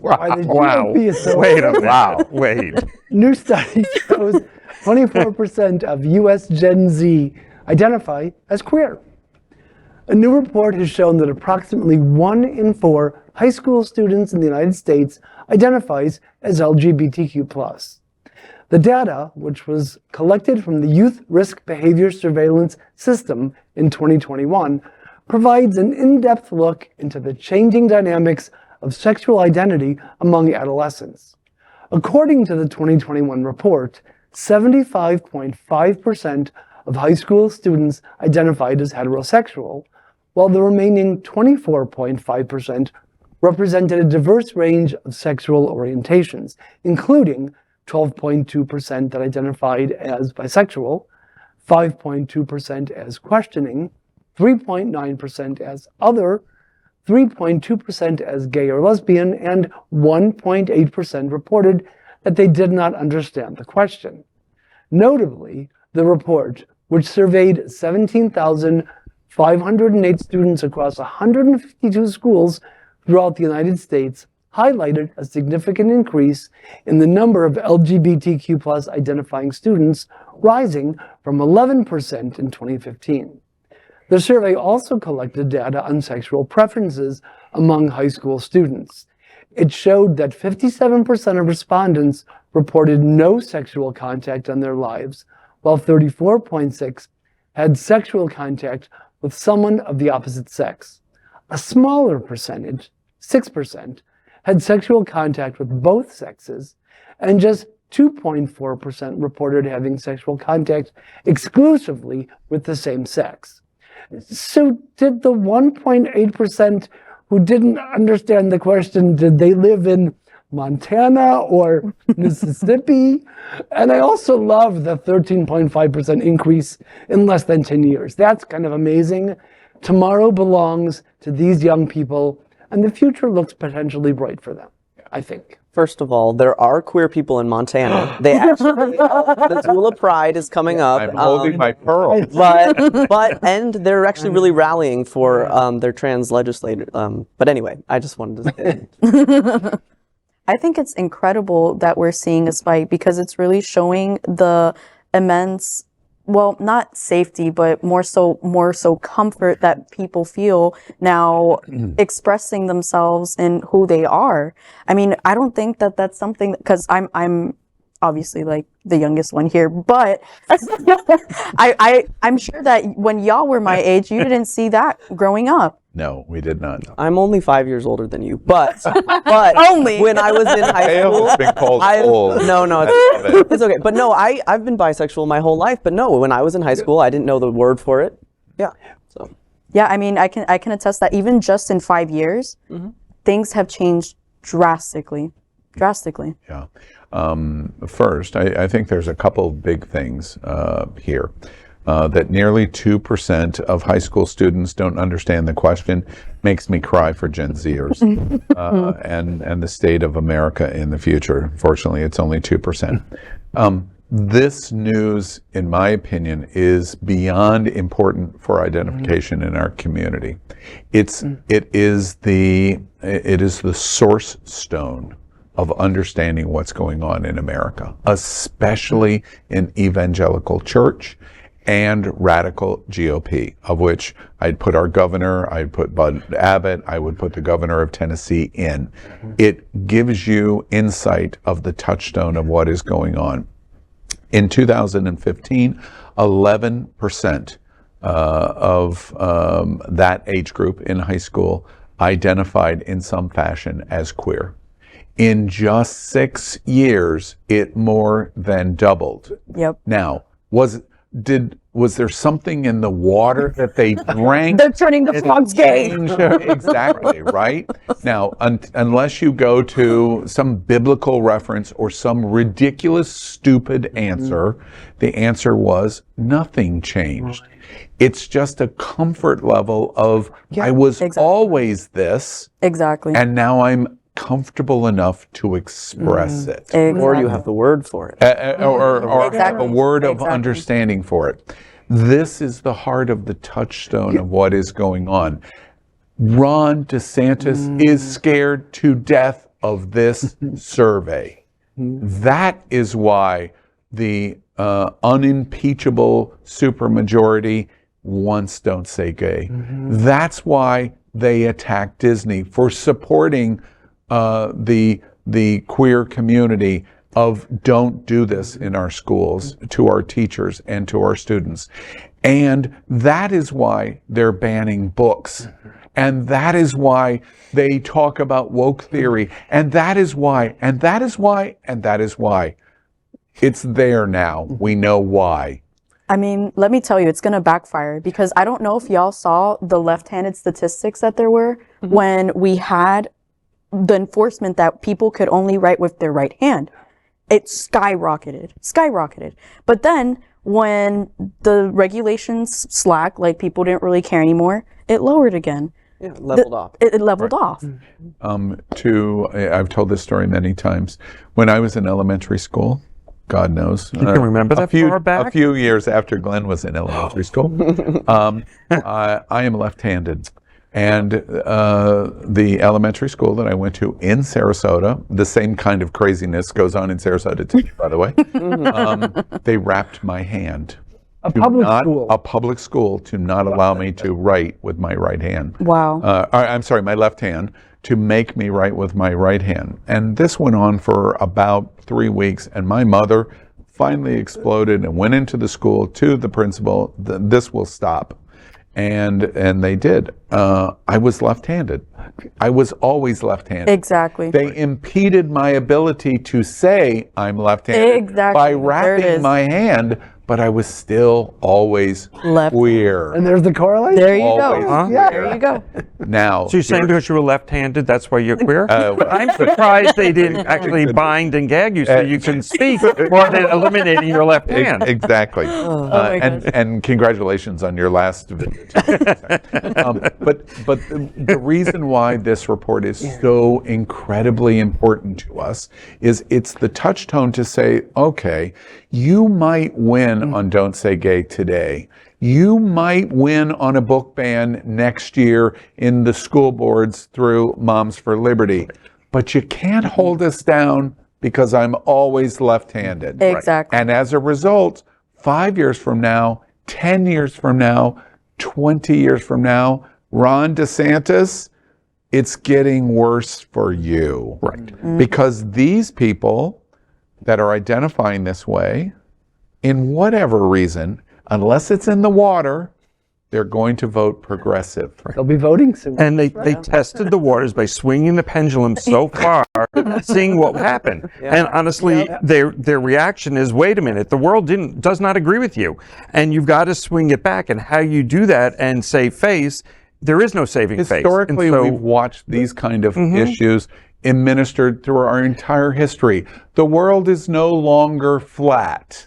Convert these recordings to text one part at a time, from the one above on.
Wow. the Wow. GOP is so Wait a wow. Wait. New study shows 24% of U.S. Gen Z identify as queer. A new report has shown that approximately 1 in 4 high school students in the United States identifies as LGBTQ+. The data, which was collected from the Youth Risk Behavior Surveillance System in 2021, provides an in-depth look into the changing dynamics of sexual identity among adolescents. According to the 2021 report, 75.5% of high school students identified as heterosexual, while the remaining 24.5% represented a diverse range of sexual orientations, including 12.2% that identified as bisexual, 5.2% as questioning, 3.9% as other, 3.2% as gay or lesbian, and 1.8% reported that they did not understand the question. Notably, the report, which surveyed 17,508 students across 152 schools throughout the United States, highlighted a significant increase in the number of LGBTQ+ identifying students, rising from 11% in 2015. The survey also collected data on sexual preferences among high school students. It showed that 57% of respondents reported no sexual contact in their lives, while 34.6% had sexual contact with someone of the opposite sex. A smaller percentage, 6%, had sexual contact with both sexes, and just 2.4% reported having sexual contact exclusively with the same sex. So did the 1.8% who didn't understand the question, did they live in Montana or Mississippi? And I also love the 13.5% increase in less than 10 years. That's kind of amazing. Tomorrow belongs to these young people, and the future looks potentially bright for them, I think. First of all, there are queer people in Montana. They actually, the Tula Pride is coming up. I'm holding my pearl. And they're actually really rallying for their trans legislator. But anyway, I just wanted to say. I think it's incredible that we're seeing a spike because it's really showing the immense, well, not safety, but more so comfort that people feel now expressing themselves in who they are. I mean, I don't think that that's something, because I'm obviously like the youngest one here, but I'm sure that when y'all were my age, you didn't see that growing up. No, we did not. I'm only 5 years older than you, but Only when I was in high school, Has been called old. No, it's okay. But no, I've been bisexual my whole life. But no, when I was in high school, I didn't know the word for it. Yeah. So. Yeah, I mean, I can attest that even just in 5 years, things have changed drastically. Yeah. First, I think there's a couple big things here. That nearly 2% of high school students don't understand the question makes me cry for Gen Zers and the state of America in the future. Fortunately, it's only 2%. This news, in my opinion, is beyond important for identification in our community. It is the source stone of understanding what's going on in America, especially in evangelical church and radical GOP, of which I'd put our governor, I'd put Bud Abbott, I would put the governor of Tennessee in. It gives you insight of the touchstone of what is going on. In 2015, 11% of that age group in high school identified in some fashion as queer. In just 6 years, it more than doubled. Yep. Now, was there something in the water that they drank? They're turning the frogs gay. Exactly, right? Now, unless you go to some biblical reference or some ridiculous, stupid answer, the answer was nothing changed. It's just a comfort level of, I was always this. Exactly. And now I'm comfortable enough to express it. Exactly. Or you have the word for it. Or have a word of understanding for it. This is the heart of the touchstone of what is going on. Ron DeSantis is scared to death of this survey. That is why the unimpeachable supermajority wants Don't Say Gay. That's why they attack Disney for supporting the queer community of don't do this in our schools, to our teachers and to our students. And that is why they're banning books. And that is why they talk about woke theory. And that is why, and that is why, and that is why. It's there now. We know why. I mean, let me tell you, it's going to backfire, because I don't know if y'all saw the left-handed statistics that there were when we had the enforcement that people could only write with their right hand. It skyrocketed. But then when the regulations slacked, like people didn't really care anymore, it lowered again. Yeah, leveled off. It leveled off. I've told this story many times. When I was in elementary school, God knows. You can remember that far back? A few years after Glenn was in elementary school. I am left-handed. And the elementary school that I went to in Sarasota, the same kind of craziness goes on in Sarasota too, by the way. They wrapped my hand. A public school. A public school to not allow me to write with my right hand. Wow. I'm sorry, my left hand, to make me write with my right hand. And this went on for about 3 weeks, and my mother finally exploded and went into the school to the principal, this will stop. And they did. I was left-handed. I was always left-handed. Exactly. They impeded my ability to say I'm left-handed Exactly. by There it wrapping is. my hand, but I was still always Left. queer. And there's the correlation. There you Always. go. Huh? There you go. Now, So you're saying because you were left-handed, that's why you're queer? well- I'm surprised they didn't actually bind and gag you so you can speak more than eliminating your left hand. Exactly. my And congratulations on your last video. But the reason why this report is so incredibly important to us is it's the touchstone to say, okay, you might win on Don't Say Gay today. You might win on a book ban next year in the school boards through Moms for Liberty, but you can't hold us down because I'm always left-handed. Exactly. And as a result, 5 years from now, 10 years from now, 20 years from now, Ron DeSantis, it's getting worse for you. Right. Because these people that are identifying this way, in whatever reason, unless it's in the water, they're going to vote progressive. They'll be voting soon. And they tested the waters by swinging the pendulum so far, seeing what would happen. And honestly, their reaction is, wait a minute, the world does not agree with you. And you've got to swing it back. And how you do that and save face, there is no saving face. Historically, And so, we've watched these kind of issues administered through our entire history. The world is no longer flat.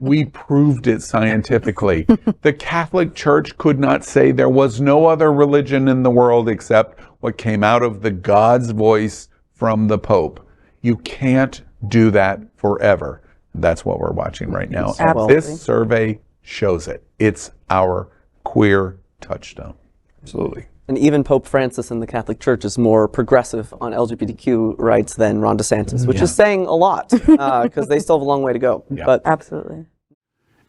We proved it scientifically. The Catholic Church could not say there was no other religion in the world except what came out of the God's voice from the Pope. You can't do that forever. That's what we're watching right now. And Absolutely. this survey shows it. It's our queer touchstone. absolutely. And even Pope Francis in the Catholic Church is more progressive on LGBTQ rights than Ron DeSantis, which is saying a lot, because they still have a long way to go. But Absolutely.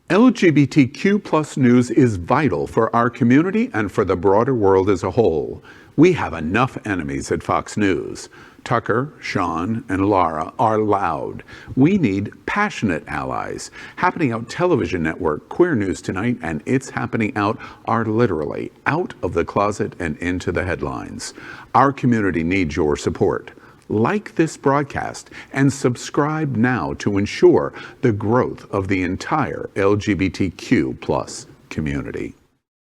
LGBTQ plus news is vital for our community and for the broader world as a whole. We have enough enemies at Fox News. Tucker, Sean, and Laura are loud. We need passionate allies. Happening Out Television Network, Queer News Tonight, and It's Happening Out are literally out of the closet and into the headlines. Our community needs your support. Like this broadcast and subscribe now to ensure the growth of the entire LGBTQ plus community.